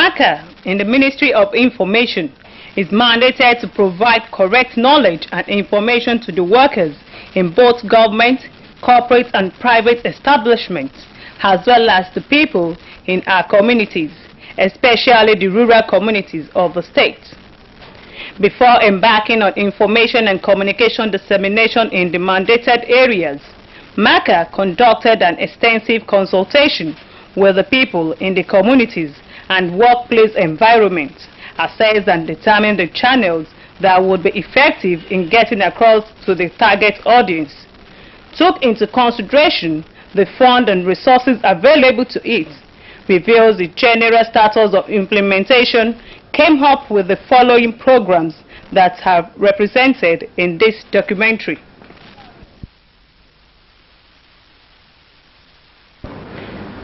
MACA, in the Ministry of Information, is mandated to provide correct knowledge and information to the workers in both government, corporate and private establishments, as well as the people in our communities, especially the rural communities of the state. Before embarking on information and communication dissemination in the mandated areas, MACA conducted an extensive consultation with the people in the communities and workplace environments, assessed and determined the channels that would be effective in getting across to the target audience, took into consideration the fund and resources available to it, reveals the general status of implementation, came up with the following programs that are represented in this documentary.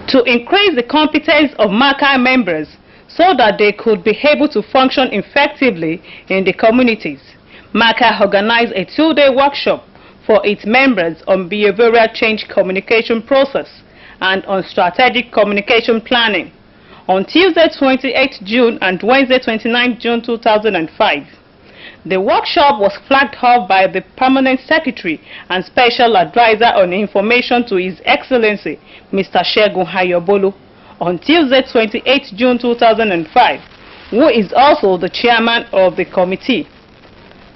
To increase the competence of MACA members so that they could be able to function effectively in the communities, MACA organized a 2-day workshop for its members on behavioral change communication process and on strategic communication planning on Tuesday 28 June and Wednesday 29 June 2005. The workshop was flagged off by the Permanent Secretary and Special Advisor on Information to His Excellency, Mr. Segun Ayobolu, on Tuesday 28 June 2005, who is also the chairman of the committee.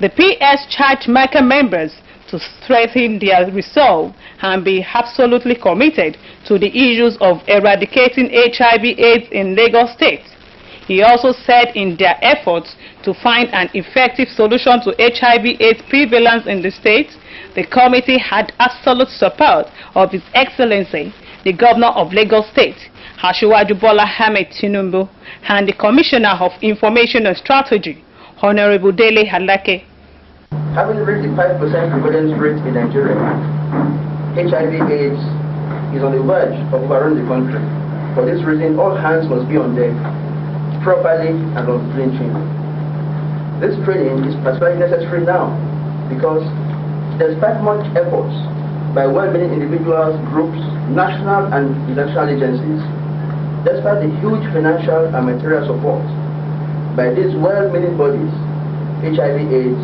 The PS charged MACA members to strengthen their resolve and be absolutely committed to the issues of eradicating HIV/AIDS in Lagos State. He also said in their efforts to find an effective solution to HIV/AIDS prevalence in the state, the committee had absolute support of His Excellency, the Governor of Lagos State, Asiwaju Bola Ahmed Tinubu, and the Commissioner of Information and Strategy, Honorable Dele Alake. Having reached the 5% prevalence rate in Nigeria, HIV/AIDS is on the verge of overrunning the country. For this reason, all hands must be on deck, properly and unflinching. This training is particularly necessary now because despite much efforts by well-meaning individuals, groups, national and international agencies, despite the huge financial and material support by these well-meaning bodies, HIV/AIDS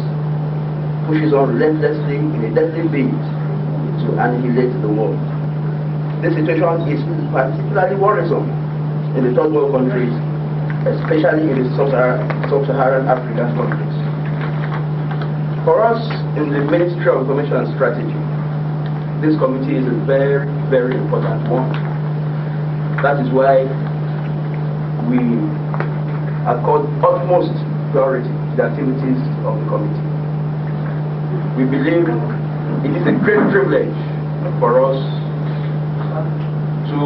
pushes on relentlessly in a deadly bid to annihilate the world. This situation is particularly worrisome in the third world countries, especially in the sub-Saharan African countries. For us in the Ministry of Information and Strategy, this committee is a very, very important one. That is why we accord utmost priority to the activities of the committee. We believe it is a great privilege for us to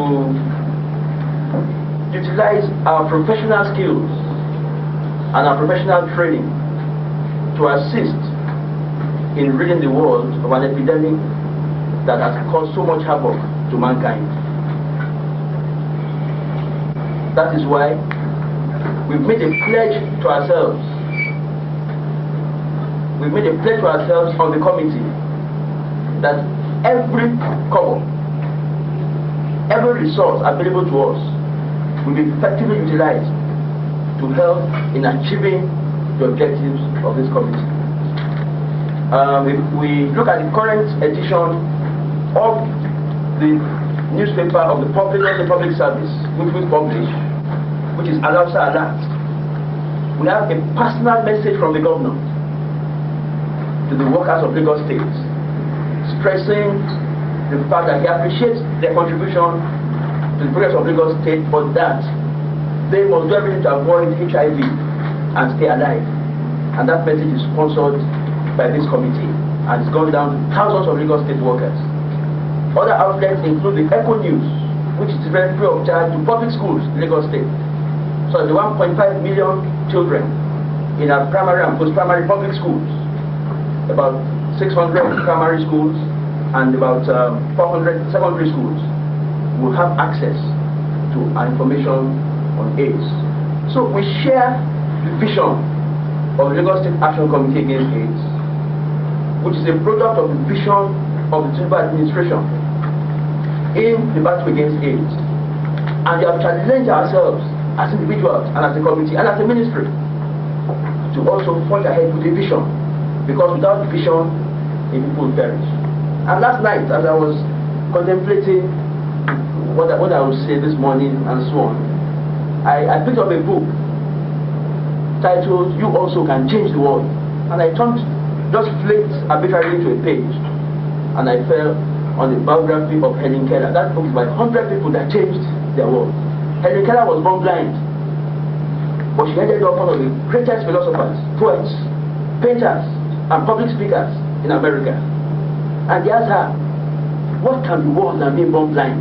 utilize our professional skills and our professional training to assist in ridding the world of an epidemic that has caused so much havoc to mankind. That is why we've made a pledge to ourselves. We've made a pledge to ourselves on the committee that every cover, every resource available to us will be effectively utilized to help in achieving the objectives of this committee. If we look at the current edition of the newspaper of the public service, which we publish, which is Alausa Alert, we have a personal message from the governor to the workers of Lagos State, stressing the fact that he appreciates their contribution to the progress of Lagos State, but that they must do everything to avoid HIV and stay alive. And that message is sponsored by this committee and it's gone down to thousands of Lagos State workers. Other outlets include the Echo News, which is very free of charge to public schools in Lagos State. So the 1.5 million children in our primary and post-primary public schools, about 600 primary schools and about 400 secondary schools will have access to our information on AIDS. So we share the vision of the Lagos State Action Committee Against AIDS, which is a product of the vision of the Tinubu administration in the battle against AIDS. And we have challenged ourselves as individuals and as a community and as a ministry to also forge ahead with a vision, because without vision, the people will perish. And last night, as I was contemplating what I would say this morning and so on, I picked up a book titled "You Also Can Change the World," and I just flipped arbitrarily to a page, and I fell on the biography of Helen Keller. That book is by 100 people that changed their world. Helen Keller was born blind, but she ended up one of the greatest philosophers, poets, painters, and public speakers in America. And they asked her, what can be worse than being born blind?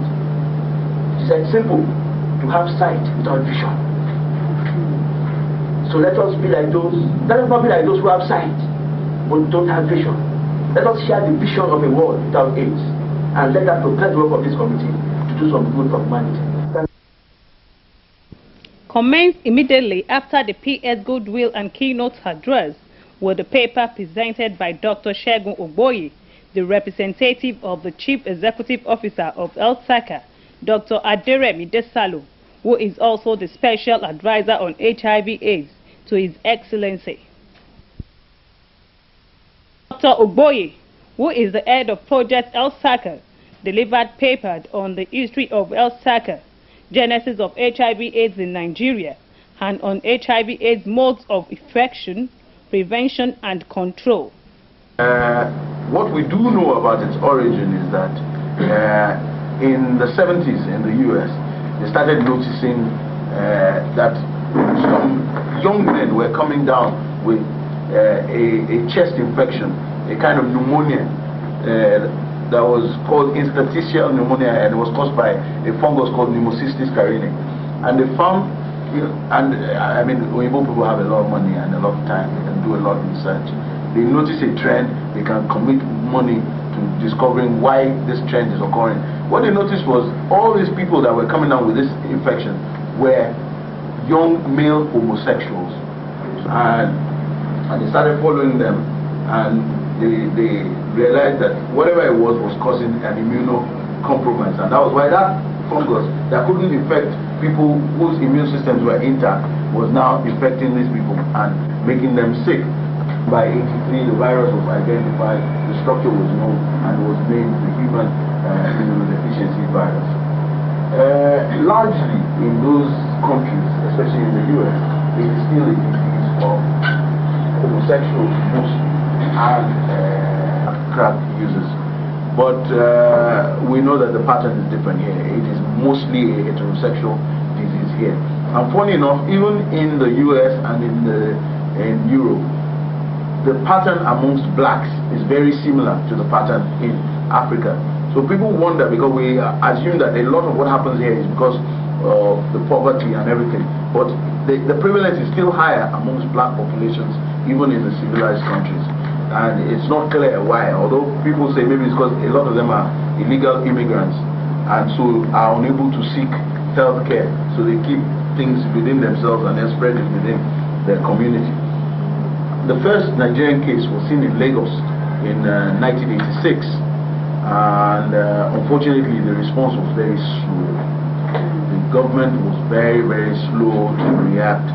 She said, simple, to have sight without vision. So let us not be like those who have sight but don't have vision. Let us share the vision of a world without AIDS, and let that propel the work of this committee to do some good for humanity. Commenced immediately after the PS Goodwill and Keynote address were the paper presented by Dr. Segun Ogboye, the representative of the Chief Executive Officer of LSACA, Dr. Aderemi Desalo, who is also the Special Advisor on HIV/AIDS to His Excellency. Dr. Ogboye, who is the head of Project LSACA, delivered papers on the history of LSACA, genesis of HIV/AIDS in Nigeria, and on HIV/AIDS modes of infection, prevention and control. What we do know about its origin is that in the 70s in the US, they started noticing that some young men were coming down with a chest infection, a kind of pneumonia that was called interstitial pneumonia, and it was caused by a fungus called Pneumocystis carinii. And they found, and I mean, Oyibo people have a lot of money and a lot of time, they can do a lot of research. They notice a trend, they can commit money to discovering why this trend is occurring. What they noticed was all these people that were coming down with this infection were young male homosexuals, and they started following them, and they realized that whatever it was causing an immunocompromise, and that was why that fungus that couldn't infect people whose immune systems were intact was now infecting these people and making them sick. By 83, the virus was identified, the structure was known, and was named the human immunodeficiency virus. Largely in those countries, especially in the US, it is still a disease of homosexuals mostly and crack users. But we know that the pattern is different here. It is mostly a heterosexual disease here. And funny enough, even in the US and in Europe, the pattern amongst blacks is very similar to the pattern in Africa. So people wonder, because we assume that a lot of what happens here is because of the poverty and everything, but the prevalence is still higher amongst black populations, even in the civilized countries. And it's not clear why, although people say maybe it's because a lot of them are illegal immigrants and so are unable to seek health care, so they keep things within themselves and then spread it within their community. The first Nigerian case was seen in Lagos in 1986, and unfortunately the response was very slow. The government was very, very slow to react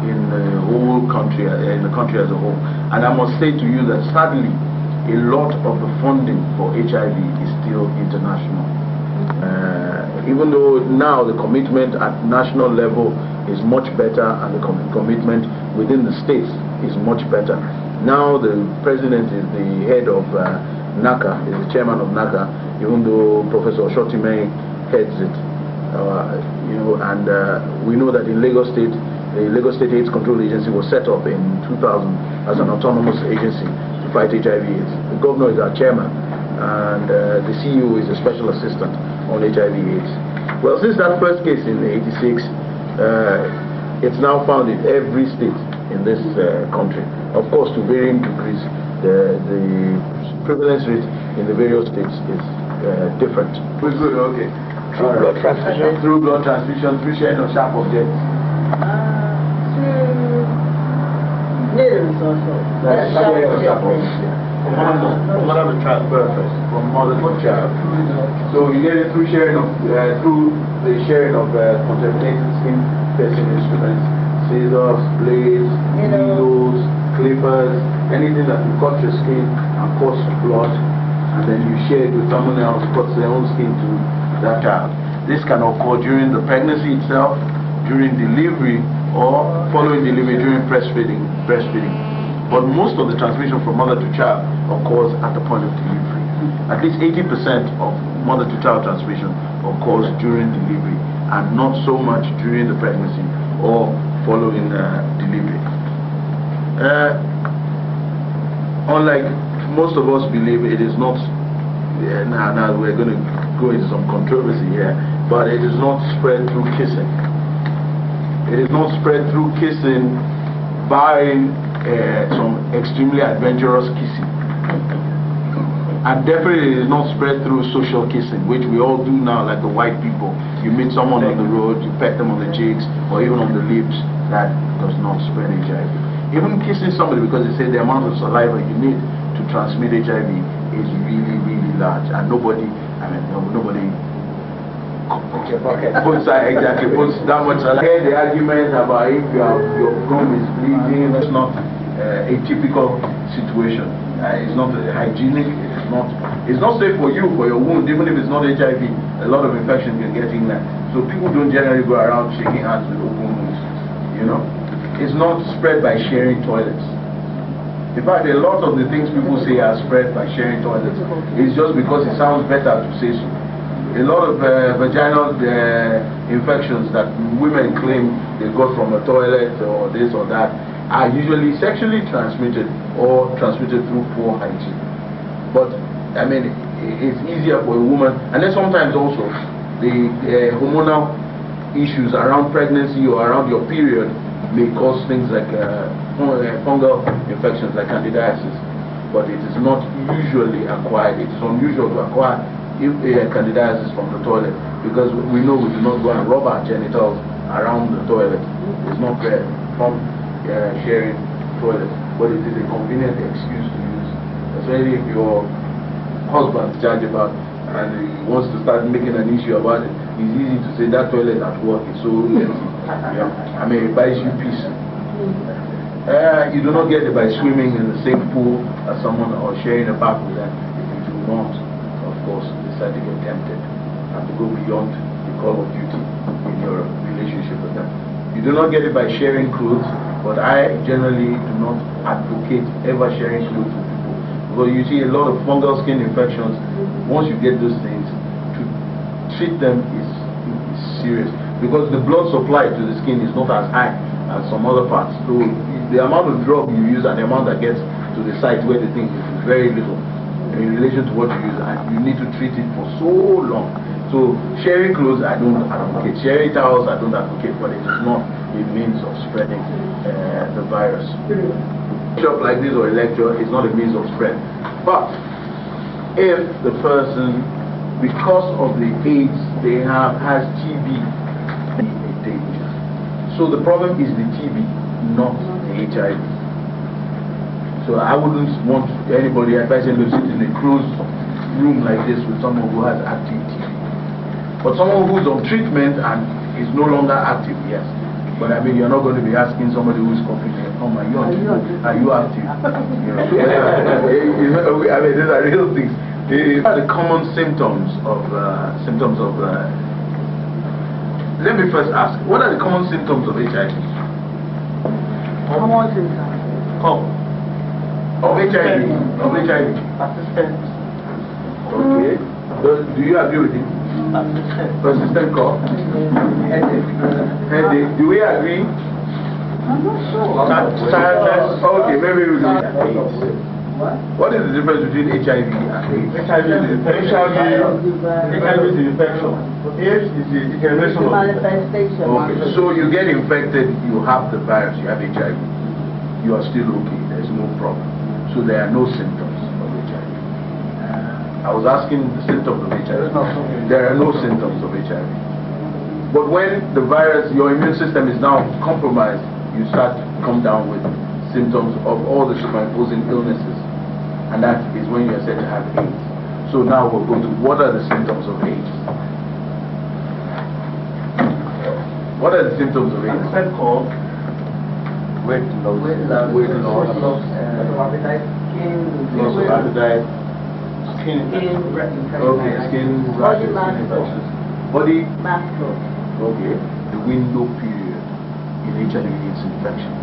in the whole country, in the country as a whole. And I must say to you that sadly, a lot of the funding for HIV is still international. Even though now the commitment at national level is much better, and the commitment within the states is much better. Now the president is the head of NACA, is the chairman of NACA, even though Professor Shotimei heads it. And we know that in Lagos State, the Lagos State AIDS Control Agency was set up in 2000 as an autonomous agency to fight HIV/AIDS. The governor is our chairman, and the CEO is a special assistant on HIV/AIDS. Well, since that first case in '86, it's now found in every state in this country. Of course, to varying degrees, the prevalence rate in the various states is different. We're good, okay. Through blood transfusion? Through blood transfusion, through sharing of sharp objects. Needles also. From mother to child first. From mother to child. So you get it through sharing of, through the sharing of contaminated skin person instruments, scissors, blades, needles, clippers, anything that will cut your skin and cause blood, and then you share it with someone else, cuts their own skin to that child. This can occur during the pregnancy itself, during delivery, or following delivery during breastfeeding. But most of the transmission from mother to child occurs at the point of delivery. At least 80% of mother to child transmission occurs during delivery, and not so much during the pregnancy or following delivery. Unlike most of us believe, it is not, now we're going to go into some controversy here, but it is not spread through kissing. It is not spread through kissing by some extremely adventurous kissing. And definitely it is not spread through social kissing, which we all do now, like the white people. You meet someone on the road, you peck them on the cheeks, or even on the lips. That does not spread HIV. Even kissing somebody, because they say the amount of saliva you need to transmit HIV is really, really large, and nobody puts that much saliva. Hear the argument about if your gum is bleeding. That's not a typical situation. It's not hygienic. It's not safe for you, for your wound, even if it's not HIV. A lot of infection can get in there. So people don't generally go around shaking hands with open wounds. You know, it's not spread by sharing toilets. In fact, a lot of the things people say are spread by sharing toilets. It's just because it sounds better to say so. A lot of vaginal infections that women claim they got from a toilet or this or that are usually sexually transmitted or transmitted through poor hygiene. But I mean, it's easier for a woman, and then sometimes also the hormonal issues around pregnancy or around your period may cause things like fungal infections like candidiasis, but it is not usually acquired. It is unusual to acquire candidiasis from the toilet, because we know we do not go and rub our genitals around the toilet. It's not from sharing toilets, but it is a convenient excuse to use, especially if your husband charge about and he wants to start making an issue about it. It's easy to say that toilet at work is so empty. I mean, it buys you peace. You do not get it by swimming in the same pool as someone or sharing a bath with them. If you do not, of course, decide to get tempted and to go beyond the call of duty in your relationship with them. You do not get it by sharing clothes, but I generally do not advocate ever sharing clothes with people. Because you see a lot of fungal skin infections. Once you get those things, to treat them is serious, because the blood supply to the skin is not as high as some other parts. So the amount of drug you use and the amount that gets to the site where the thing is very little in relation to what you use, and you need to treat it for so long. So sharing clothes, I don't advocate. Sharing towels, I don't advocate, but it is not a means of spreading the virus. A workshop like this or a lecture is not a means of spread. But if the person, because of the AIDS they have, has TB, a danger. So the problem is the TB, not the HIV. So I wouldn't want anybody advising to sit in a closed room like this with someone who has active TB. But someone who's on treatment and is no longer active, yes. But I mean, you're not going to be asking somebody who's coughing, oh my God, are you active? You know, I mean, these are real things. These are the common symptoms of let me first ask, what are the common symptoms of HIV? Common symptoms. Of HIV. Persistent. Okay. Do you agree with it? Persistent cough. Headache. Do we agree? I'm not sure. Sadness. Okay, maybe we do. What is the difference between HIV and AIDS? HIV is infection. AIDS is the declaration of manifestation. Okay, so you get infected, you have the virus, you have HIV. You are still okay, there's no problem. So there are no symptoms of HIV. I was asking the symptoms of HIV. There are no symptoms of HIV. But when the virus, your immune system is now compromised, you start to come down with symptoms of all the superimposing illnesses. And that is when you are said to have AIDS. So now we're going to, what are the symptoms of AIDS? What are the symptoms of AIDS? Persistent cough, Weight loss, weight loss, appetite, skin, loss of appetite, skin, okay, skin rashes, skin infections, body, okay, the window period in HIV/AIDS infection.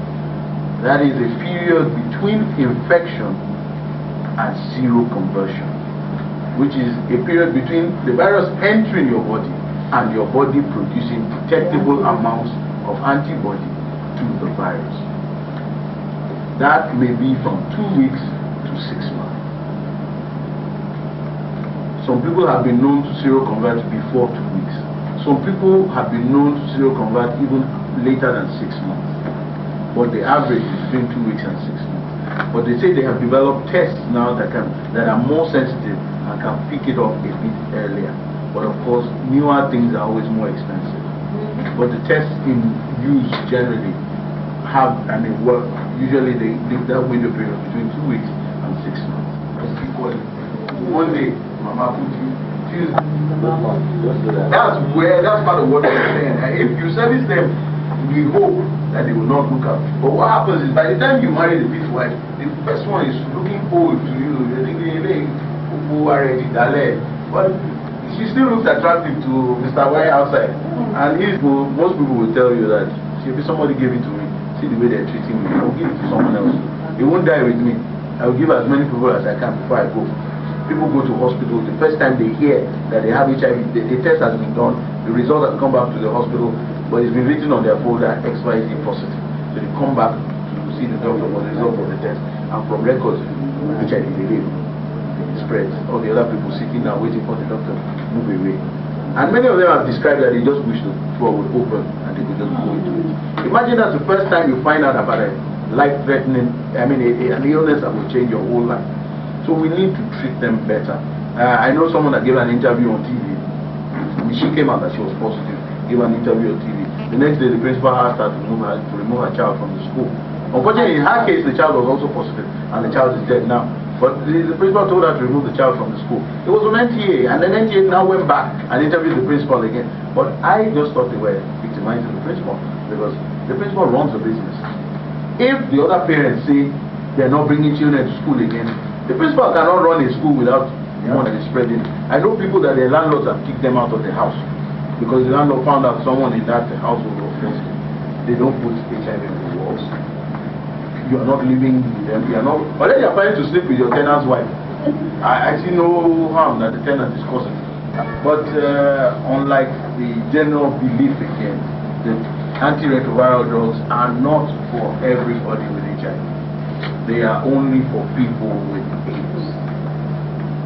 That is a period between infection and seroconversion, which is a period between the virus entering your body and your body producing detectable amounts of antibody to the virus. That may be from 2 weeks to 6 months. Some people have been known to seroconvert before 2 weeks. Some people have been known to seroconvert even later than 6 months. But the average is between 2 weeks and 6 months. But they say they have developed tests now that are more sensitive and can pick it up a bit earlier. But of course, newer things are always more expensive. But the tests in use generally have, work. Usually they leave that window period between 2 weeks and 6 months. One day, Mama put you. That's part of what they're saying. And if you service them, we hope that they will not look up. But what happens is, by the time you marry the fifth wife, the first one is looking old to you. But she still looks attractive to Mr. Y outside. And most people will tell you that, if somebody gave it to me, see the way they're treating me, I'll give it to someone else. They won't die with me. I'll give as many people as I can before I go. People go to hospital, the first time they hear that they have HIV, the test has been done, the result has come back to the hospital, but it's been written on their folder XYZ positive. So they come back to see the doctor for the result of the test, and from records, HIV they live. It spreads. All the other people sitting there waiting for the doctor to move away. And many of them have described that they just wish the door would open and they could just go into it. Imagine that's the first time you find out about a life-threatening, an illness that will change your whole life. So we need to treat them better. I know someone that gave an interview on TV. She came out that she was positive, gave an interview on TV. The next day the principal asked her to remove her child from the school. Unfortunately, in her case, the child was also positive and the child is dead now. But the principal told her to remove the child from the school. It was on NTA, and then NTA now went back and interviewed the principal again. But I just thought they were victimizing the principal, because the principal runs the business. If the other parents say they're not bringing children to school again, the principal cannot run a school without money spreading. I know people that their landlords have kicked them out of the house because the landlord found out someone in that household was positive. They don't put HIV in the walls. You are not living with them. You are not. But then you are planning to sleep with your tenant's wife. I see no harm that the tenant is causing. But unlike the general belief again, the antiretroviral drugs are not for everybody with HIV. They are only for people with AIDS.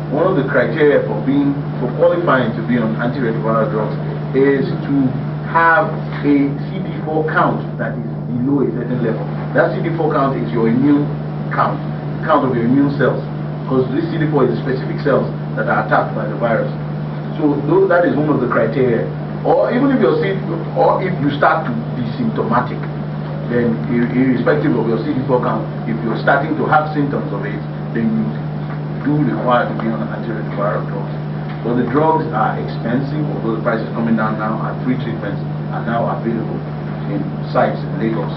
One of the criteria for qualifying to be on antiretroviral drugs is to have a CD4 count that is below a certain level. That CD4 count is your immune count of your immune cells, because this CD4 is specific cells that are attacked by the virus. So that is one of the criteria. Or even if you start to be symptomatic, then irrespective of your CD4 count, if you're starting to have symptoms of AIDS, then you do require to be on antiretroviral drugs. So the drugs are expensive, although the price is coming down now, and free treatments are now available in sites in Lagos.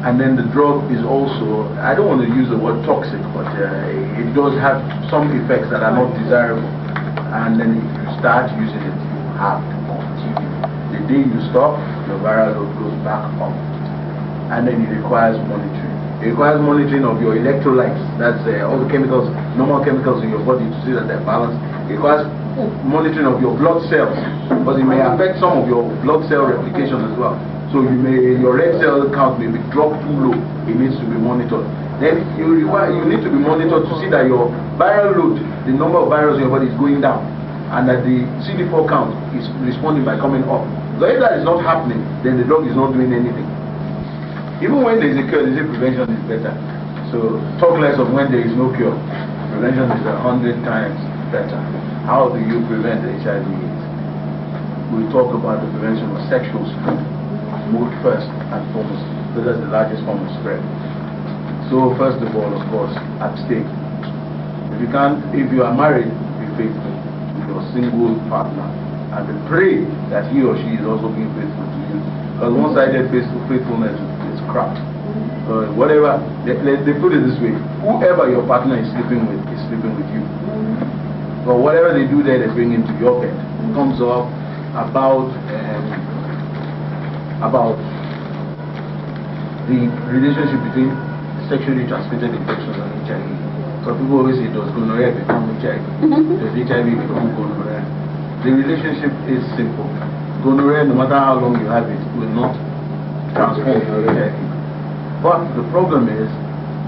And then the drug is also, I don't want to use the word toxic, but it does have some effects that are not desirable. And then if you start using it, you have to continue. The day you stop, your viral load goes back up. And then it requires monitoring. It requires monitoring of your electrolytes. That's all the chemicals, normal chemicals in your body, to see that they're balanced. It requires monitoring of your blood cells, because it may affect some of your blood cell replication as well. So your red cell count may be dropped too low. It needs to be monitored. Then you need to be monitored to see that your viral load, the number of virus in your body, is going down, and that the CD4 count is responding by coming up. So if that is not happening, then the drug is not doing anything. Even when there is a cure, they say prevention is better. So talk less of when there is no cure. Prevention is 100 times better. How do you prevent HIV/AIDS? We talk about the prevention of sexual spread, mood first and foremost, because that's the largest form of spread. So first of all, of course, abstain. If you are married, be faithful to your single partner. and they pray that he or she is also being faithful to you. Because one-sided faithfulness is crap. Whatever, they put it this way: whoever your partner is sleeping with you. But whatever they do there, they bring into your bed. It comes up about the relationship between sexually transmitted infections and HIV. So people always say, does gonorrhea become HIV? Does HIV become gonorrhea? The relationship is simple. Gonorrhea, no matter how long you have it, will not transform into HIV. But the problem is,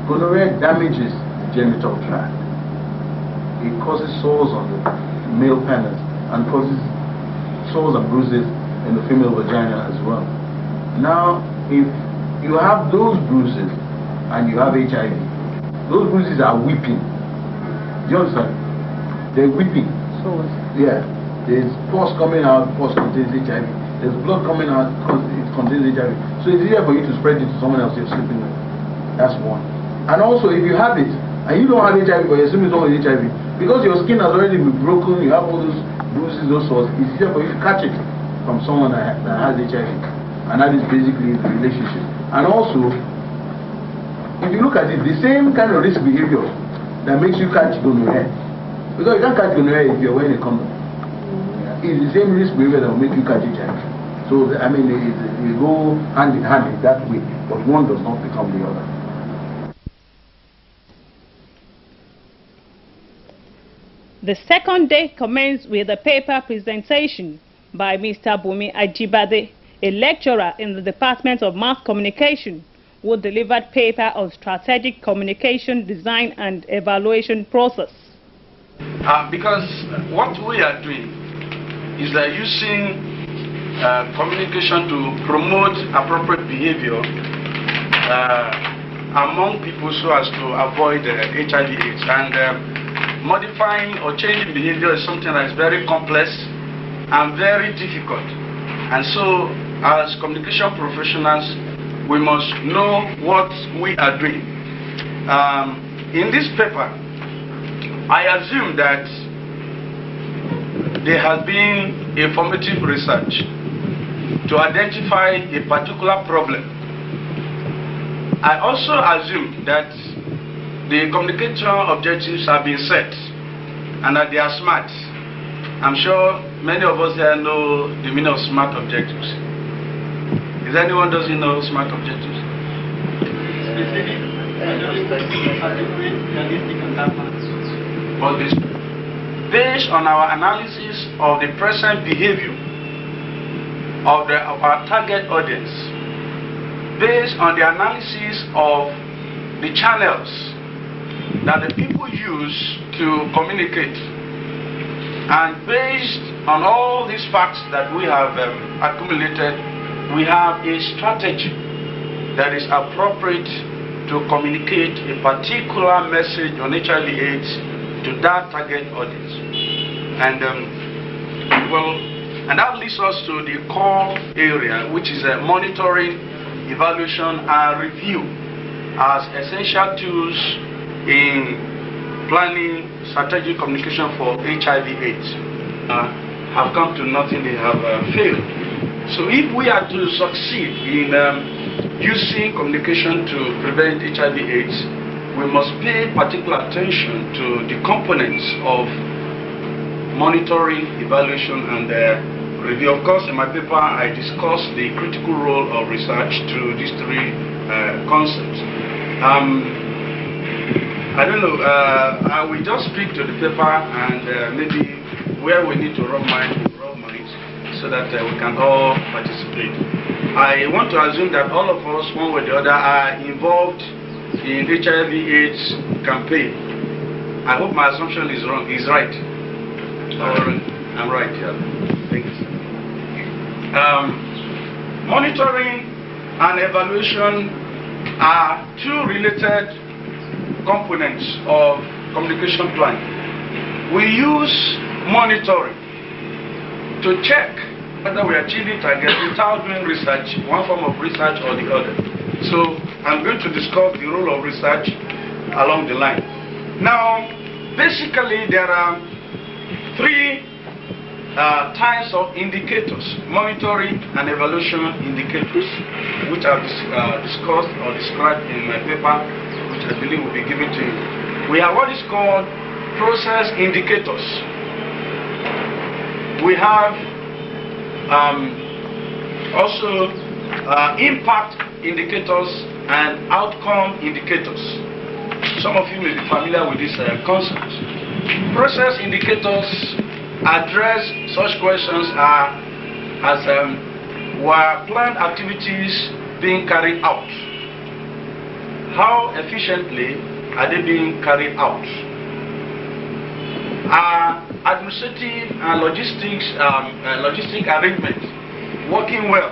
gonorrhea damages the genital tract. It causes sores on the male penis and causes sores and bruises in the female vagina as well. Now, if you have those bruises and you have HIV, those bruises are weeping. Do you understand? They're weeping. Sores. Yeah. There's pus coming out, pus contains HIV. There's blood coming out, it contains HIV. So it's easier for you to spread it to someone else you're sleeping with. That's one. And also, if you have it, and you don't have HIV, but you're sleeping with someone with HIV, because your skin has already been broken, you have all those bruises, those sores, it's easier for you to catch it from someone that has HIV. And that is basically the relationship. And also, if you look at it, the same kind of risk behavior that makes you catch gonorrhea. Because you can't catch gonorrhea if you're wearing a condom. It's the same risk behavior that will make you catch HIV. So, I mean, they go hand in hand in that way, but one does not become the other. The second day commenced with a paper presentation by Mr. Bumi Ajibade, a lecturer in the Department of Mass Communication, who delivered paper on strategic communication design and evaluation process. Because what we are doing is using communication to promote appropriate behavior among people so as to avoid HIV/AIDS. And modifying or changing behavior is something that is very complex and very difficult. And so, as communication professionals, we must know what we are doing. In this paper, I assume that there has been a formative research to identify a particular problem. I also assume that the communication objectives have been set and that they are SMART. I'm sure many of us here know the meaning of SMART objectives. Is anyone doesn't know SMART objectives? Specific, adequate, realistic, and time-bound. All this. Based on our analysis of the present behavior of our target audience, based on the analysis of the channels that the people use to communicate, and based on all these facts that we have accumulated, we have a strategy that is appropriate to communicate a particular message on HIV/AIDS to that target audience. And and that leads us to the core area, which is monitoring, evaluation, and review as essential tools in planning strategic communication for HIV/AIDS. Have come to nothing, they have failed. So if we are to succeed in using communication to prevent HIV/AIDS, we must pay particular attention to the components of monitoring, evaluation, and review. Of course, in my paper, I discuss the critical role of research to these three concepts. I don't know, I will just speak to the paper and maybe where we need to rub minds, so that we can all participate. I want to assume that all of us, one way or the other, are involved in HIV/AIDS campaign. I hope my assumption is right. I'm right, yeah. Thank you, sir. Monitoring and evaluation are two related components of communication plan. We use monitoring to check whether we are achieving targets without doing research, one form of research or the other. So I'm going to discuss the role of research along the line. Now, basically there are three types of indicators, monitoring and evaluation indicators, which are discussed or described in my paper, which I believe will be given to you. We have what is called process indicators. We have also impact indicators and outcome indicators. Some of you may be familiar with this concept. Process indicators address such questions as were planned activities being carried out? How efficiently are they being carried out? Are administrative and logistic arrangements working well?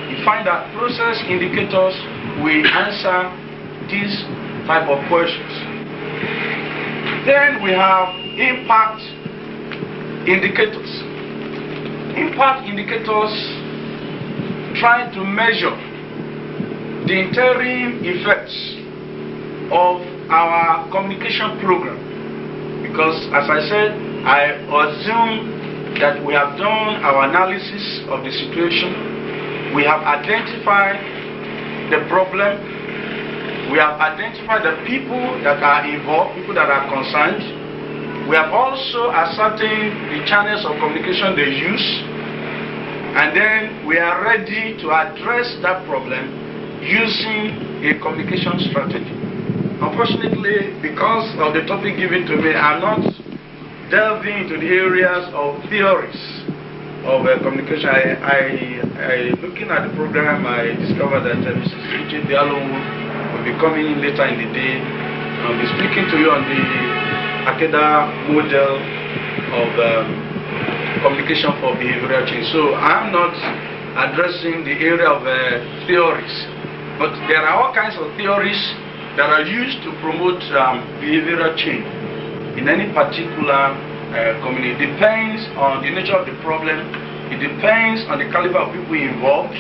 You find that process indicators will answer these type of questions. Then we have impact indicators. Impact indicators try to measure the interim effects of our communication program. Because as I said, I assume that we have done our analysis of the situation. We have identified the problem. We have identified the people that are involved, people that are concerned. We have also ascertained the channels of communication they use, and then we are ready to address that problem using a communication strategy. Unfortunately, because of the topic given to me, I'm not delving into the areas of theories of communication. Looking at the program, I discovered that Mrs. Richard Diallo will be coming in later in the day. I'll be speaking to you on the Akeda model of communication for behavioral change. So I'm not addressing the area of theories, but there are all kinds of theories that are used to promote behavioral change in any particular community. It depends on the nature of the problem. It depends on the caliber of people involved.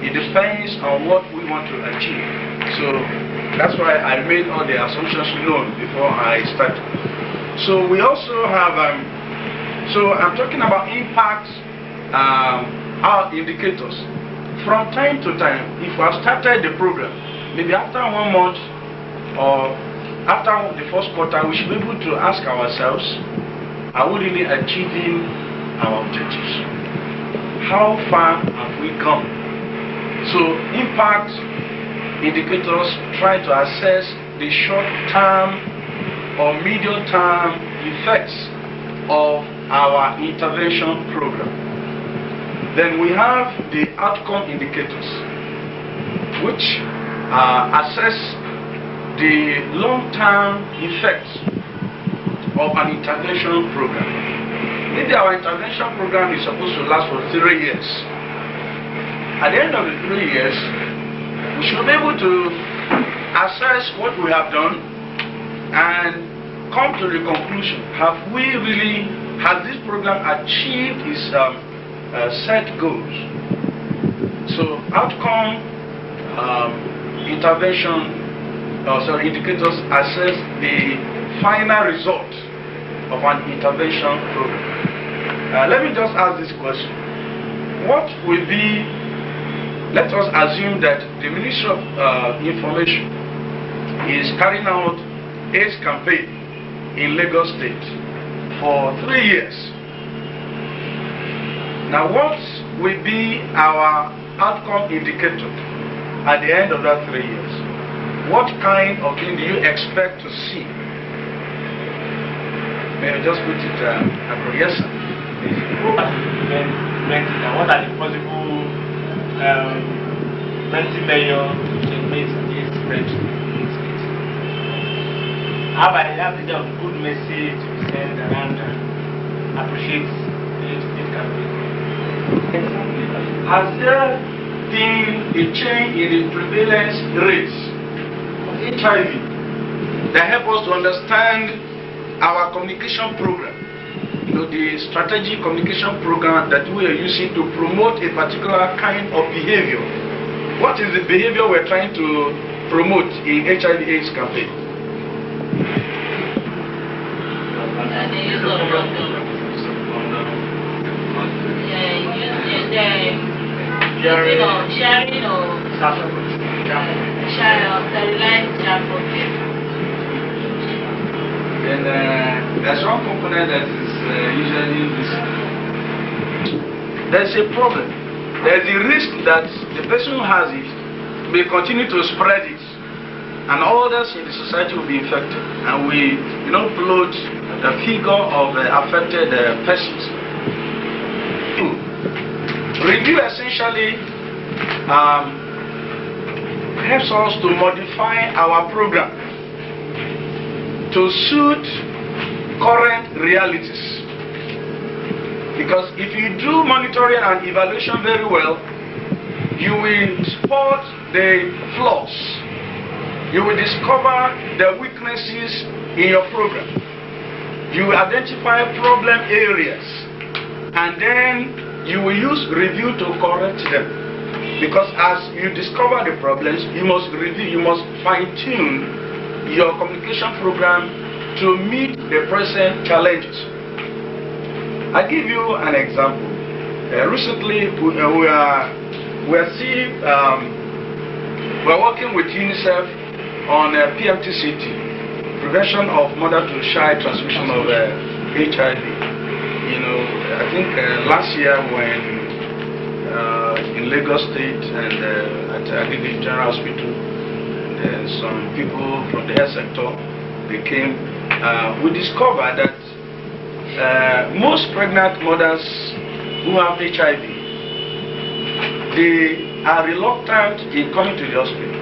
It depends on what we want to achieve. So that's why I made all the assumptions known before I started. So we also have, so I'm talking about impact our indicators. From time to time, if we have started the program, maybe after 1 month or after the first quarter, we should be able to ask ourselves, are we really achieving our objectives? How far have we come? So impact indicators try to assess the short-term or medium-term effects of our intervention program. Then we have the outcome indicators, which assess the long-term effects of an intervention program. Maybe our intervention program is supposed to last for 3 years. At the end of the 3 years, we should be able to assess what we have done and come to the conclusion, has this program achieved its set goals? So outcome indicators assess the final result of an intervention program. Let me just ask this question. What will be, let us assume that the Ministry of Information is carrying out AIDS campaign in Lagos State for 3 years. Now what will be our outcome indicator at the end of that 3 years? What kind of thing do you expect to see? May I just put it across? Yes, sir. What are the possible multi-million inmates against prejudice? How about the average of good message we send around and appreciates this campaign? Has there been a change in the prevalence rates of HIV that help us to understand our communication program? You know, the strategic communication program that we are using to promote a particular kind of behavior. What is the behavior we're trying to promote in HIV/AIDS campaign? using or sharing or sterilized for people. Then there's one component that is usually missing. There's a problem. There's a risk that the person who has it may continue to spread it, and others in the society will be infected, and we upload the figure of affected persons. Review essentially helps us to modify our program to suit current realities. Because if you do monitoring and evaluation very well, you will spot the flaws. You will discover the weaknesses in your program. You will identify problem areas, and then you will use review to correct them. Because as you discover the problems, you must review, you must fine-tune your communication program to meet the present challenges. I'll give you an example. Recently, we're working with UNICEF on PMTCT, prevention of mother-to-child transmission of HIV. I think last year when in Lagos State and at Agege General Hospital, some people from the health sector, they came. We discovered that most pregnant mothers who have HIV, they are reluctant in coming to the hospital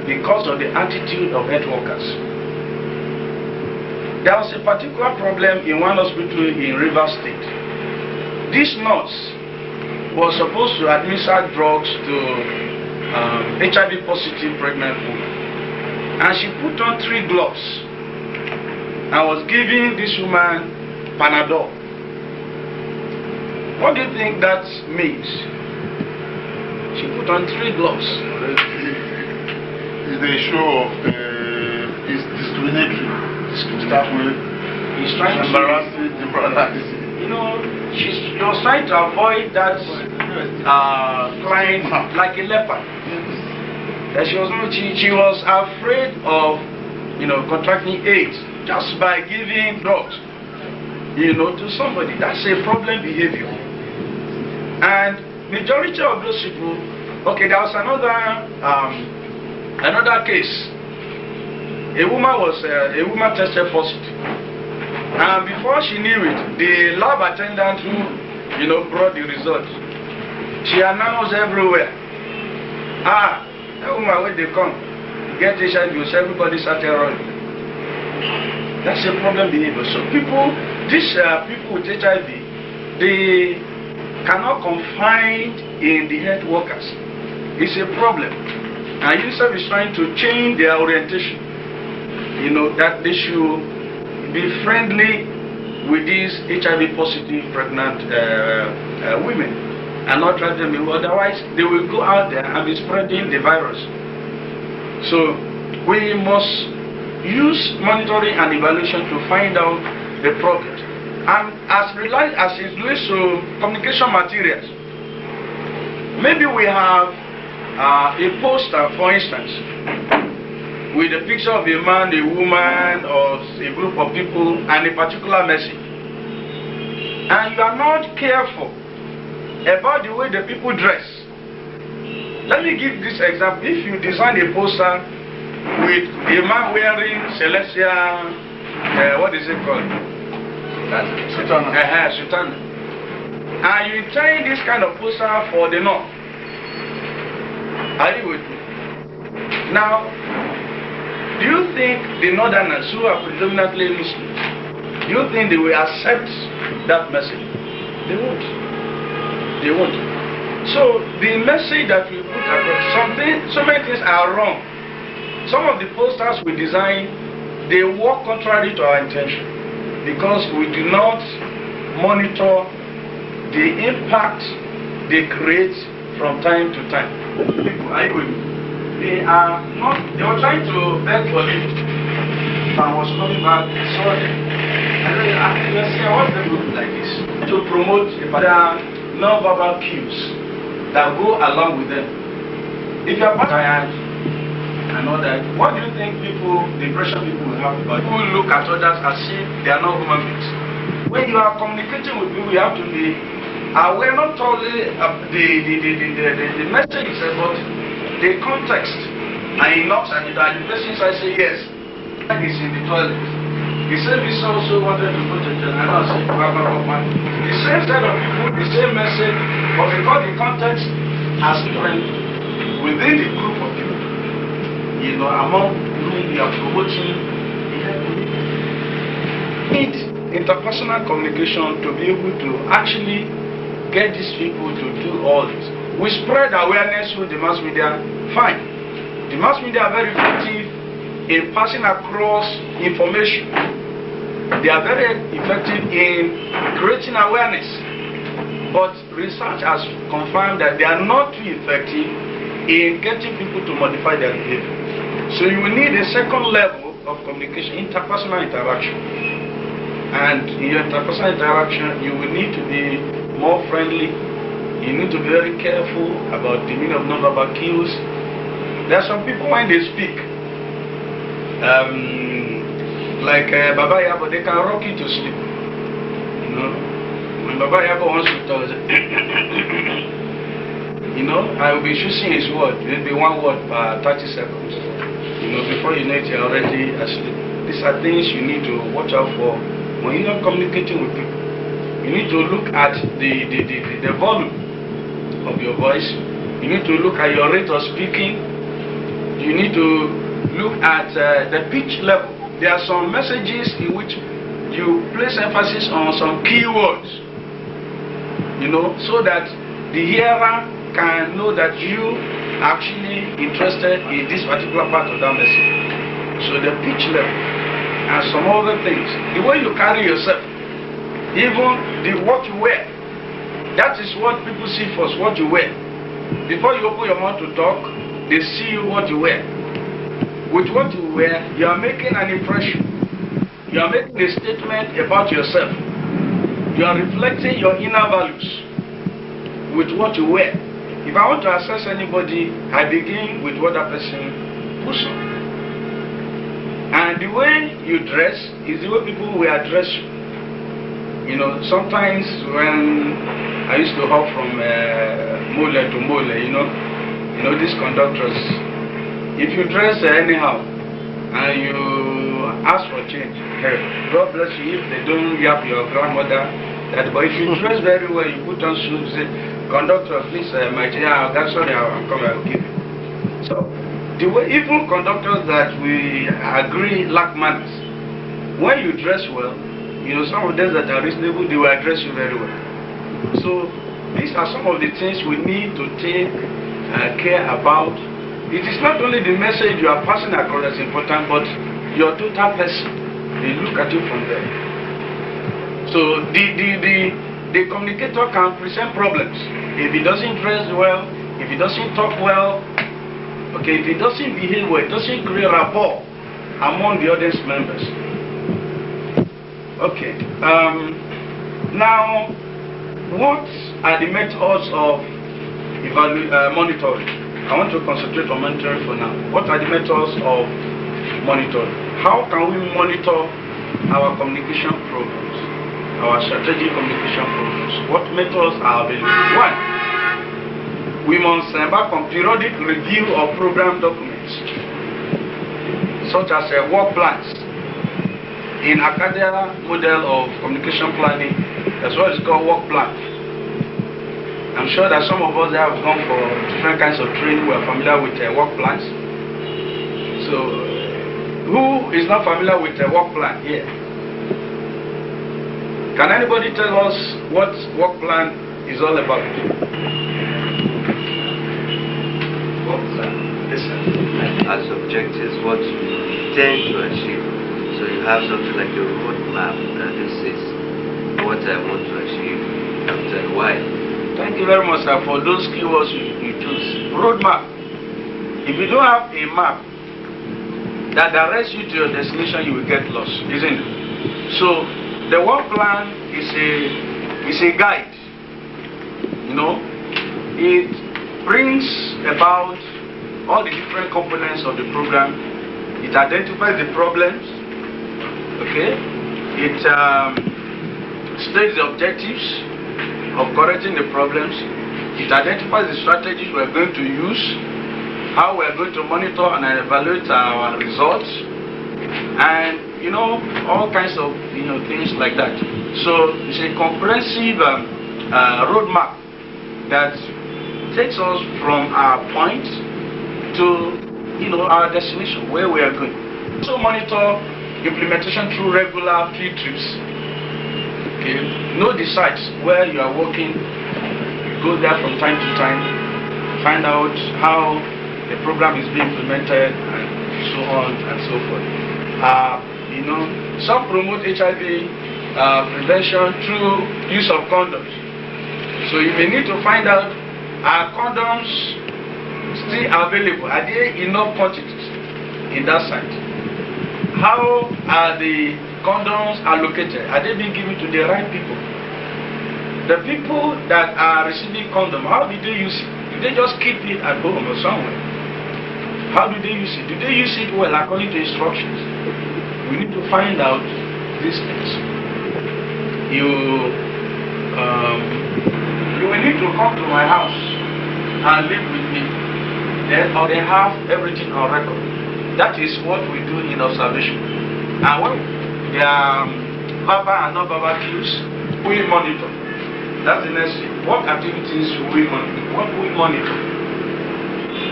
because of the attitude of health workers. There was a particular problem in one hospital in Rivers State. This nurse was supposed to administer drugs to HIV positive pregnant women, and she put on 3 gloves and was giving this woman Panadol. What do you think that means? She put on 3 gloves. It's the show of it's discriminatory. He's trying to embarrassing. She was trying to avoid that client like a leper. That she was afraid of contracting AIDS just by giving drugs to somebody. That's a problem behavior. And majority of those people. Okay, there was another case. A woman tested positive, and before she knew it, the lab attendant who brought the result, she announced everywhere, that woman, when they come get HIV, everybody started running. That's a problem behavior. So people with HIV, they cannot confide in the health workers. It's a problem, and UNICEF is trying to change their orientation. That they should be friendly with these HIV positive pregnant women and not drive them away. Otherwise, they will go out there and be spreading the virus. So we must use monitoring and evaluation to find out the problems. And as it relates to communication materials, maybe we have a poster, for instance, with a picture of a man, a woman, or a group of people, and a particular message. And you are not careful about the way the people dress. Let me give this example. If you design a poster with a man wearing celestial, what is it called? Sutana. And you intend this kind of poster for the North. Are you with me? Now, do you think the Northerners, who are predominantly Muslims, do you think they will accept that message? They won't. They won't. So the message that we put across, so many things are wrong. Some of the posters we design, they work contrary to our intention because we do not monitor the impact they create from time to time. People, are you with me? They were trying to beg for living. I was coming back, saw them. And then I was saying, what's the group like this? To promote a particular non-verbal cues that go along with them. If you are tired and all that, what do you think the impression people will have about you? People look at others as if they are not human beings. When you are communicating with people, you have to be aware not only of the message itself, but the context. And he knocks at the door, and the person says, yes, he's in the toilet. The same is also wanted to put it in, and I say, the same set of people, the same message, but because the context has different within the group of people, you know, among whom you are promoting, you need interpersonal communication to be able to actually get these people to do all this. We spread awareness through the mass media, fine. The mass media are very effective in passing across information. They are very effective in creating awareness. But research has confirmed that they are not too effective in getting people to modify their behavior. So you will need a second level of communication, interpersonal interaction. And in your interpersonal interaction, you will need to be more friendly. You need to be very careful about the meaning of non-verbal cues. There are some people when they speak, like Baba Yabo, they can rock you to sleep. You know, when Baba Yabo wants to talk, you know, I will be choosing his word. It will be one word per 30 seconds. You know, before you know it, you're already asleep. These are things you need to watch out for when you're not communicating with people. You need to look at the volume of your voice. You need to look at your rate of speaking. You need to look at the pitch level. There are some messages in which you place emphasis on some keywords, you know, so that the hearer can know that you are actually interested in this particular part of that message. So the pitch level and some other things, the way you carry yourself, even what you wear, that is what people see first, what you wear. Before you open your mouth to talk, they see what you wear. With what you wear, you are making an impression. You are making a statement about yourself. You are reflecting your inner values with what you wear. If I want to assess anybody, I begin with what that person puts on. And the way you dress is the way people will address you. You know, sometimes when I used to hop from mole to mole, you know, these conductors, if you dress anyhow and you ask for change, hey, God bless you if they don't yap your grandmother. But if you dress very well, you put on shoes, say, conductor, please, my dear, that's sorry, I'll come, I'll give you. So, the way even conductors that we agree lack manners, when you dress well, you know, some of them that are reasonable, they will address you very well. So, these are some of the things we need to take care about. It is not only the message you are passing across that's important, but your total person. They look at you from there. So the communicator can present problems. If he doesn't dress well, if he doesn't talk well, okay, if he doesn't behave well, it doesn't create rapport among the audience members. Okay. Now, what are the methods of monitoring? I want to concentrate on monitoring for now. What are the methods of monitoring? How can we monitor our communication programs, our strategic communication programs? What methods are available? One, we must embark on periodic review of program documents, such as work plans. In Acadia model of communication planning, that's what is called work plan. I'm sure that some of us have gone for different kinds of training. We are familiar with work plans. So, who is not familiar with a work plan here? Can anybody tell us what work plan is all about? Work plan. Listen. As objectives, what you intend to achieve. So you have something like a roadmap that this is what I want to achieve after a while. Thank you very much, sir, for those keywords you choose. Roadmap. If you don't have a map that directs you to your destination, you will get lost, isn't it? So the work plan is a guide it brings about all the different components of the program. It identifies the problems, okay? It states the objectives of correcting the problems. It identifies the strategies we're going to use, how we're going to monitor and evaluate our results, and all kinds of things like that. So it's a comprehensive roadmap that takes us from our point to our destination, where we are going. Also monitor implementation through regular field trips. Okay, know the sites where you are working. You go there from time to time, find out how the program is being implemented, and so on and so forth. Some promote HIV prevention through use of condoms. So you may need to find out, are condoms still available? Are there enough quantities in that site? How are the condoms allocated? Are they being given to the right people? The people that are receiving condom, how did they use it? Did they just keep it at home or somewhere? How do they use it? Do they use it well according to instructions? We need to find out these things. You will need to come to my house and live with me. Or they have everything on record. That is what we do in observation. And when there are verbal and non-verbal cues, we monitor. That's the next thing. What activities should we monitor? What we monitor?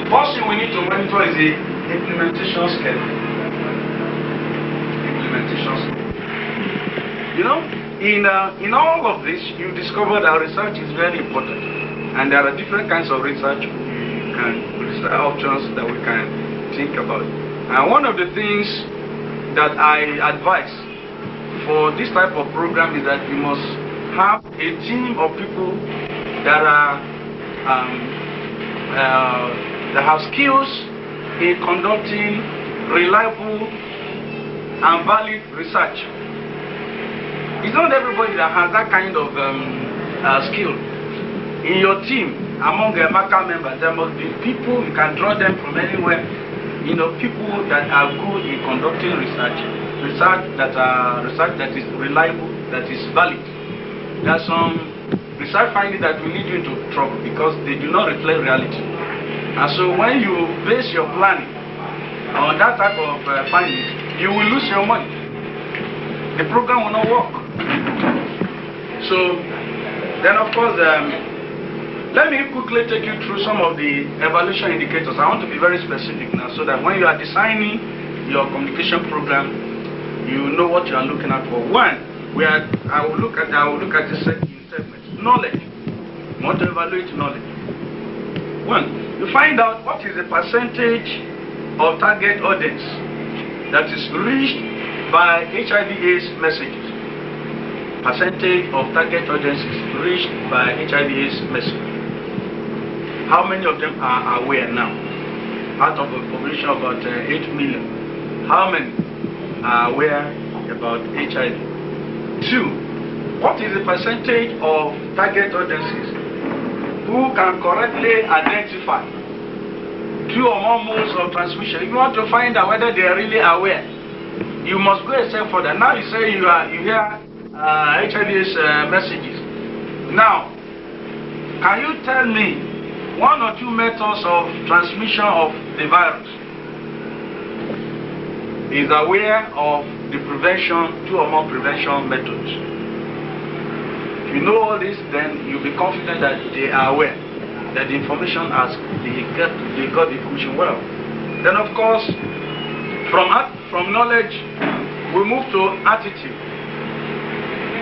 First thing we need to monitor is the implementation schedule. Implementation schedule. In all of this, you discover that research is very important, and there are different kinds of research options that we can think about. And one of the things that I advise for this type of program is that you must have a team of people that are that have skills in conducting reliable and valid research. It's not everybody that has that kind of skill. In your team, among the MACA members, there must be people, you can draw them from anywhere, people that are good in conducting research that is reliable, that is valid. There are some research findings that will lead you into trouble because they do not reflect reality. And so when you base your planning on that type of findings, you will lose your money. The program will not work. So then of course, let me quickly take you through some of the evaluation indicators. I want to be very specific now so that when you are designing your communication program, you know what you are looking at for. One, I will look at the second segment. Knowledge. You want to evaluate knowledge. One, you find out what is the percentage of target audience that is reached by HIV/AIDS messages. Percentage of target audience is reached by HIV/AIDS messages. How many of them are aware now? Out of a population of about 8 million. How many are aware about HIV? Two, what is the percentage of target audiences who can correctly identify two or more modes of transmission? If you want to find out whether they are really aware, you must go a step further. Now you say you hear HIV/AIDS messages. Now, can you tell me one or two methods of transmission of the virus is aware of the prevention, two or more prevention methods? If you know all this, then you'll be confident that they are aware that the information they got the information well. Then of course, from knowledge, we move to attitude.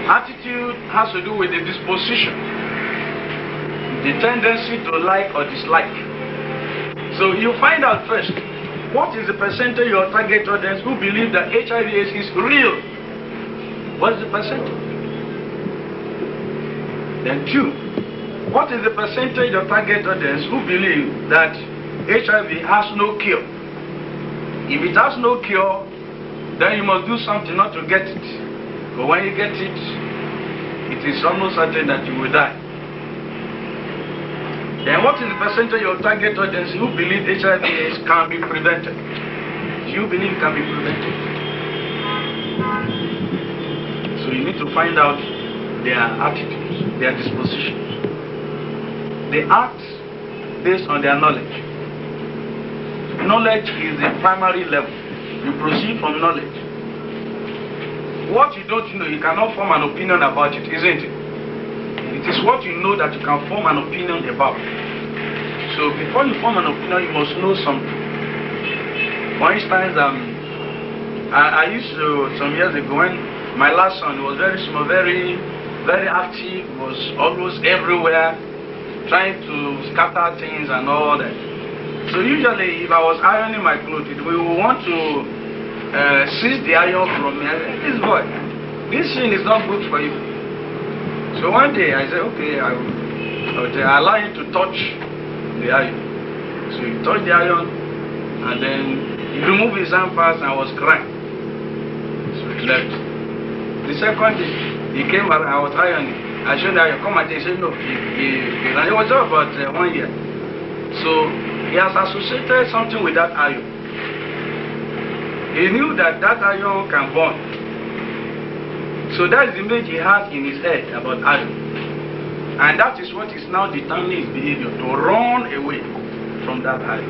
Attitude has to do with the disposition, the tendency to like or dislike. So you find out first, what is the percentage of target audience who believe that HIV/AIDS is real? What is the percentage? Then two, what is the percentage of target audience who believe that HIV has no cure? If it has no cure, then you must do something not to get it. But when you get it, it is almost certain that you will die. Then what is the percentage of target audience who believe HIV/AIDS can be prevented? Do you believe it can be prevented? So you need to find out their attitudes, their dispositions. They act based on their knowledge. Knowledge is the primary level. You proceed from knowledge. What you don't know, you cannot form an opinion about it, isn't it? It is what you know that you can form an opinion about. So before you form an opinion, you must know something. For instance, I used to, some years ago, when my last son was very small, very active, was always everywhere, trying to scatter things and all that. So usually, if I was ironing my clothes, we would want to seize the iron from me. I said, this boy, this thing is not good for you. So one day I said, okay, I will allow him to touch the iron. So he touched the iron, and then he removed his hand first, and I was crying. So he left. The second day, he came and I was ironing. I showed him, come and he said, no. And it was about 1 year. So he has associated something with that iron. He knew that that iron can burn. So that is the image he has in his head about iron. And that is what is now determining his behavior, to run away from that iron.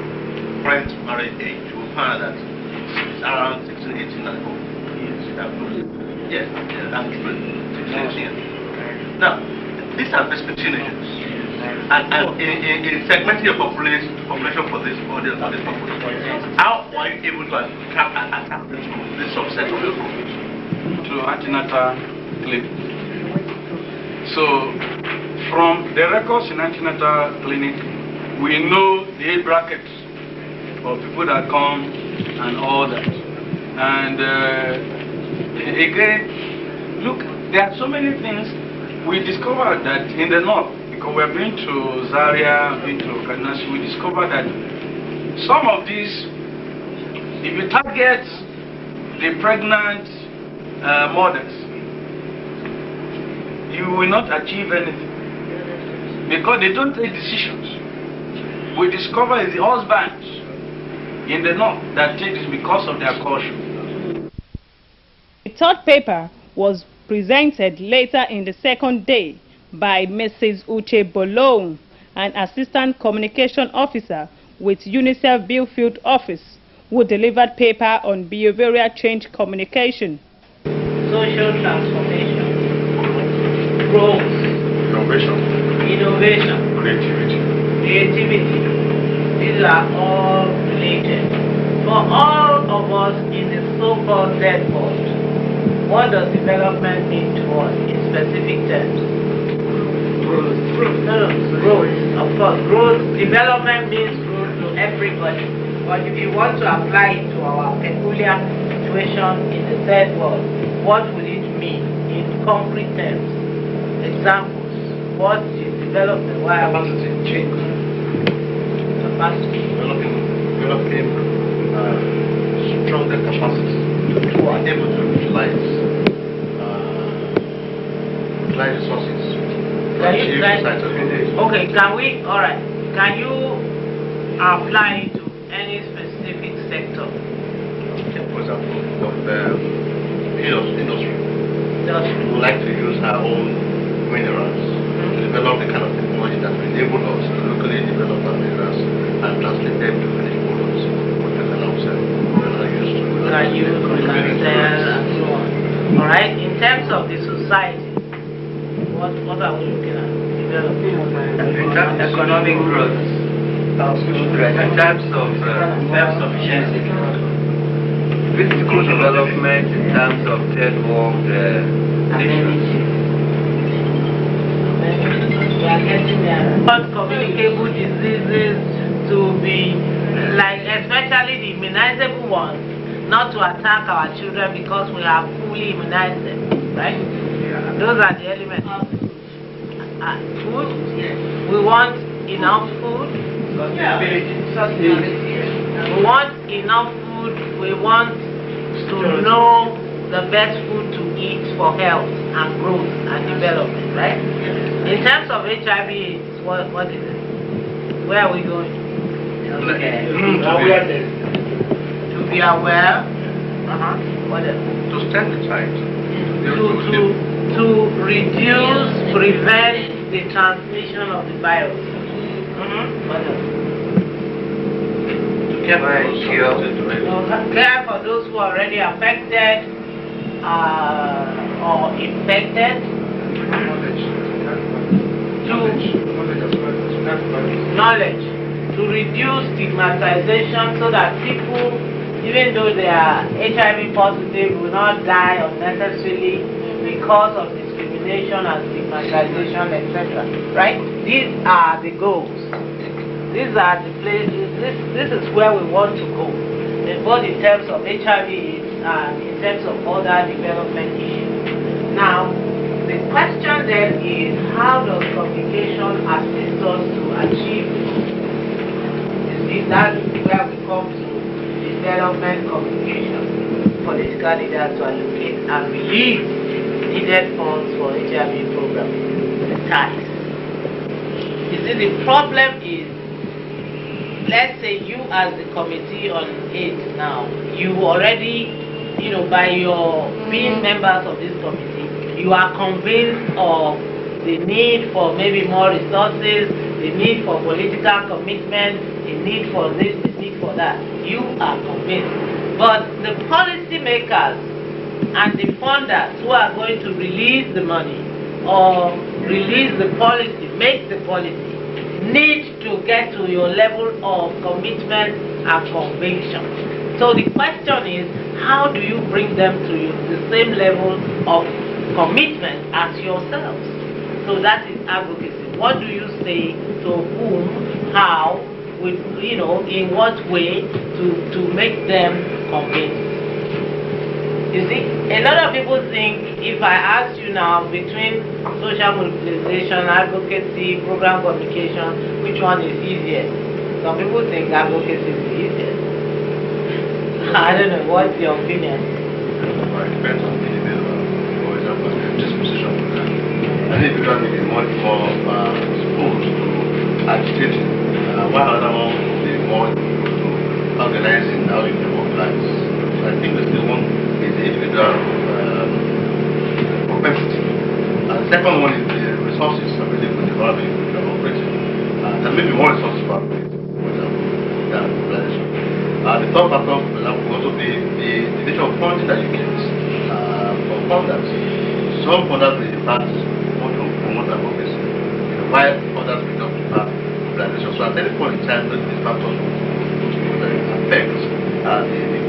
Prior to marriage age, you will find that it's around 16, 18 and above. Yes, that's true. 16, 18. Now, these are basic teenagers. And in segmenting your population for this audience, for this population, how are you able to attack this subset of your population? To antenatal clinic. So, from the records in antenatal clinic, we know the age brackets for people that come and all that. And again, look, there are so many things. We discovered that in the north, because we have been to Zaria, been to Kaduna, we discovered that some of these, if you target the pregnant mothers, you will not achieve anything because they don't take decisions. We discover it's the husbands in the north that take this because of their caution. The third paper was presented later in the second day by Mrs. Uche Bolong, an Assistant Communication Officer with UNICEF Billfield Office, who delivered paper on behavioral change communication. Social transformation, growth, innovation, creativity. These are all related. For all of us in the so-called dead world, what does development mean to us in specific terms? Growth. Of course, growth. Development means growth to everybody. But if you want to apply it to our peculiar situation in the third world, what would it mean in concrete terms? Examples. What is development? Why Capacity change. capacity? Developing stronger capacity to are able to utilize resources. Okay, alright, can you apply to any specific sector? For example, industry. We would like to use our own minerals to develop the kind of technology that will enable us to locally develop our minerals and translate them to finished products, which we can now sell. Can sell and so on. Alright, in terms of the society, what are we looking at? Development. Economic growth. In terms of self-sufficiency. Physical development in terms of third world nations. Communicable diseases to be, like especially the immunizable ones, not to attack our children because we have fully immunized them, right? Those are the elements. Food, we want enough food. We want enough food. We want to know the best food to eat for health and growth and development, right? In terms of HIV, what is it? Where are we going? Okay. Awareness. To be aware. What else? To sensitize. To reduce, prevent the transmission of the virus. What else? Care for those who are already affected or infected. Knowledge. To reduce stigmatization so that people, even though they are HIV positive, will not die unnecessarily because of discrimination and stigmatization, etc. Right? These are the goals. These are the places. This is where we want to go, both in terms of HIV and in terms of other development issues. Now, the question then is, how does communication assist us to achieve? That's where we come to development communication. Political leaders to allocate and release needed funds for HIV program. The ties. You see, the problem is, let's say you as the committee on AIDS now, you already, by your being members of this committee, you are convinced of the need for maybe more resources, the need for political commitment, the need for this, the need for that. You are convinced. But the policy makers and the funders who are going to release the money or release the policy, make the policy, need to get to your level of commitment and conviction. So the question is, how do you bring them to the same level of commitment as yourselves? So that is advocacy. What do you say to whom, how, with, in what way to make them convinced? You see, a lot of people think, if I ask you now between social mobilization, advocacy, program communication, which one is easier? Some people think advocacy is the easiest. I don't know, what's your opinion? It depends on the individual. For example, disposition. I think people may be much more exposed to agitating, while other one will be more to organizing how you can mobilize. So I think we still want is the individual propensity. The second one is the resources available in the developing operating. There may be more resources for operating, for example, than mobilization. The third factor will also be the nature of funding that you get from funders. Some funders will impact more to promote advocacy, while others will not impact mobilization. So at any point in time, these factors will affect the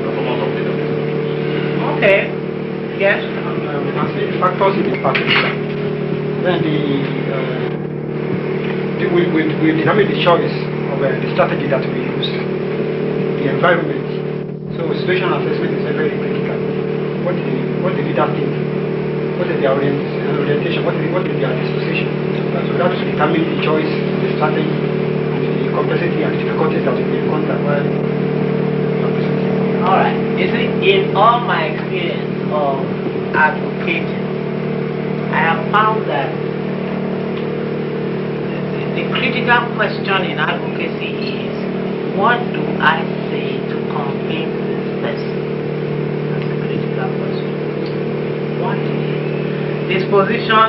performance of the organization. Okay. Yes. I say factors in the particular. Then we determine the choice of the strategy that we use. The environment. So situation assessment is very critical. What the leader think? What is their orientation? What is their disposition? So that will determine the choice, the strategy, and the complexity and difficulties that will be encountered while representing. All right. You see, in all my experience of advocating, I have found that the critical question in advocacy is, what do I say to convince this person? That's a critical question. What is it? Disposition,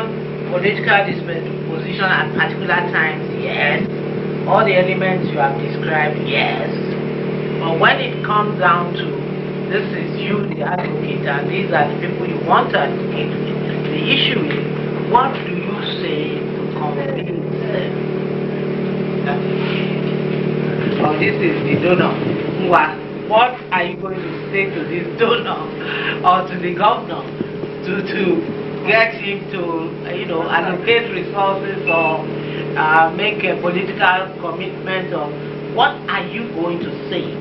political disposition at particular times, yes. All the elements you have described, yes. But when it comes down to, this is you, the advocate, and these are the people you want to advocate with, the issue is, what do you say to convince them? That is, oh, this is the donor. What are you going to say to this donor or to the governor to get him to, allocate resources or make a political commitment, or what are you going to say?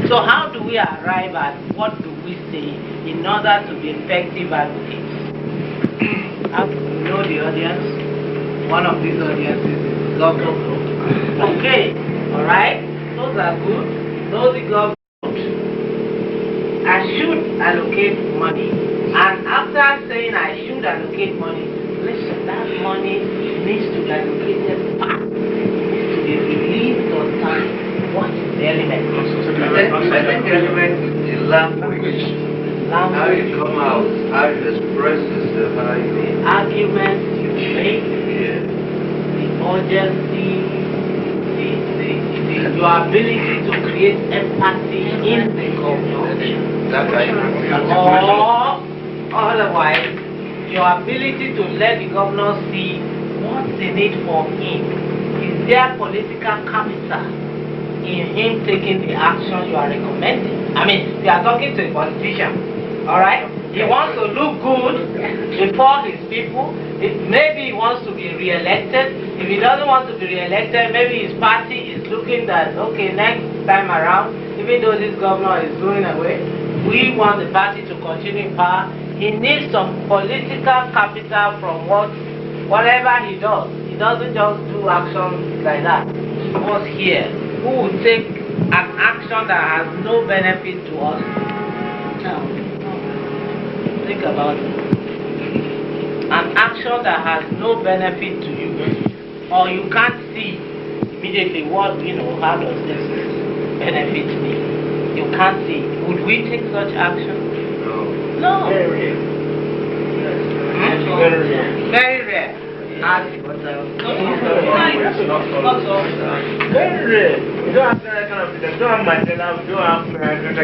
So how do we arrive at what do we say in order to be effective advocates? How do you know the audience? One of these audiences is the governor. Okay, all right, those are good. Those the government, I should allocate money, and after saying I should allocate money, listen, that money needs to be allocated fast. It needs to be think the element is the language. How you come out, how you express yourself, how you... The arguments you make, the urgency, your ability to create empathy in the government. Or otherwise, your ability to let the governor see what's in it for him. Is there political capital in him taking the action you are recommending? I mean, you are talking to a politician, alright? He wants to look good before his people. Maybe he wants to be re-elected. If he doesn't want to be re-elected, maybe his party is looking that, okay, next time around, even though this governor is going away, we want the party to continue in power. He needs some political capital from whatever he does. He doesn't just do action like that. What's here? Who will take an action that has no benefit to us? No. Think about it. An action that has no benefit to you, or you can't see immediately what, how does this benefit me? You can't see. Would we take such action? No. Very rare. Very rare. Very rare. Very rare. You don't have that kind of thing. You don't have Mandela, you don't have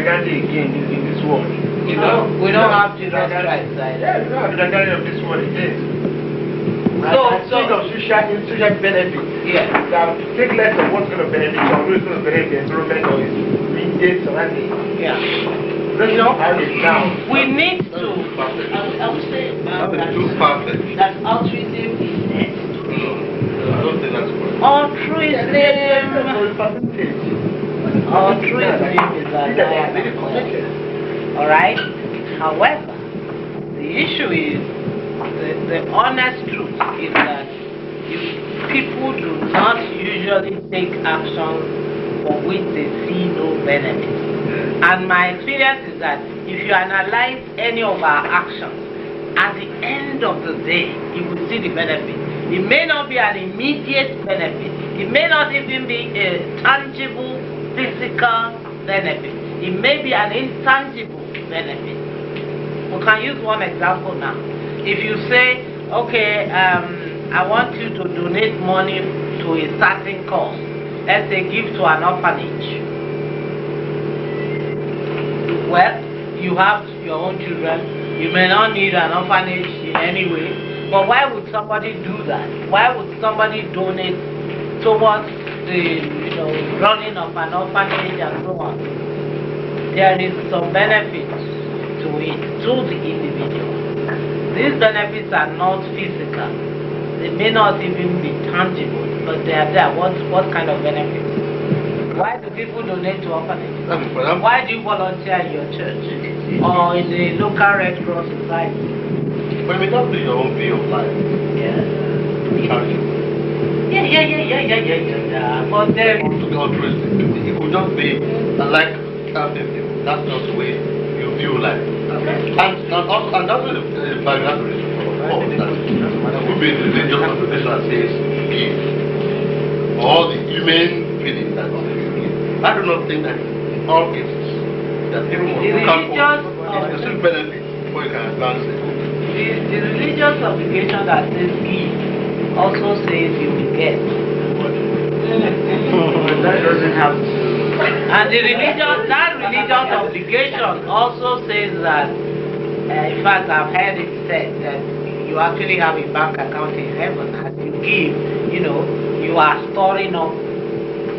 Gandhi again in this world. We don't have Jesus Christ. Yeah, we don't have the Gandhi of this world again. So think of social benefit. Yeah. Now, take less of what's going to benefit you, or who's going to benefit the environment or his immediate surrounding. Yeah. Now, we need to, I would say, that altruism is necessary. I don't think that's correct. Altruism is alive. Alright? However, the issue is, the honest truth is that people do not usually take action for which they see no benefit. And my experience is that if you analyze any of our actions, at the end of the day, you will see the benefit. It may not be an immediate benefit. It may not even be a tangible, physical benefit. It may be an intangible benefit. We can use one example now. If you say, okay, I want you to donate money to a certain cause, let's say give to an orphanage. Well, you have your own children. You may not need an orphanage in any way, but why would somebody do that? Why would somebody donate towards the running of an orphanage and so on? There is some benefit to it, to the individual. These benefits are not physical. They may not even be tangible, but they are there. What kind of benefits? Why do people donate to orphanages? Why do you volunteer in your church or in the local Red Cross society? But it may not be your own view of life. Yeah. Yeah. But there to be altruistic. It could just be like helping people. That's not the way you view life. okay. And also the biographical reason for that could be the religious motivation that says give. Or the human feeling that I do not think that in all cases that people must come for specific benefit before you can advance it. The religious obligation that says give also says you will get. that doesn't have to. And that religious obligation also says that, in fact, I've heard it said that you actually have a bank account in heaven. As you give, you are storing up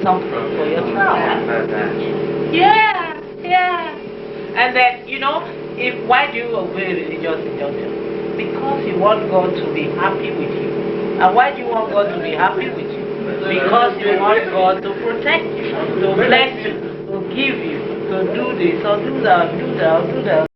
something for yourself. Yeah. And then, why do you obey religious injunction? Because you want God to be happy with you. And why do you want God to be happy with you? Because you want God to protect you, to bless you, to give you, to do this or do that, do that.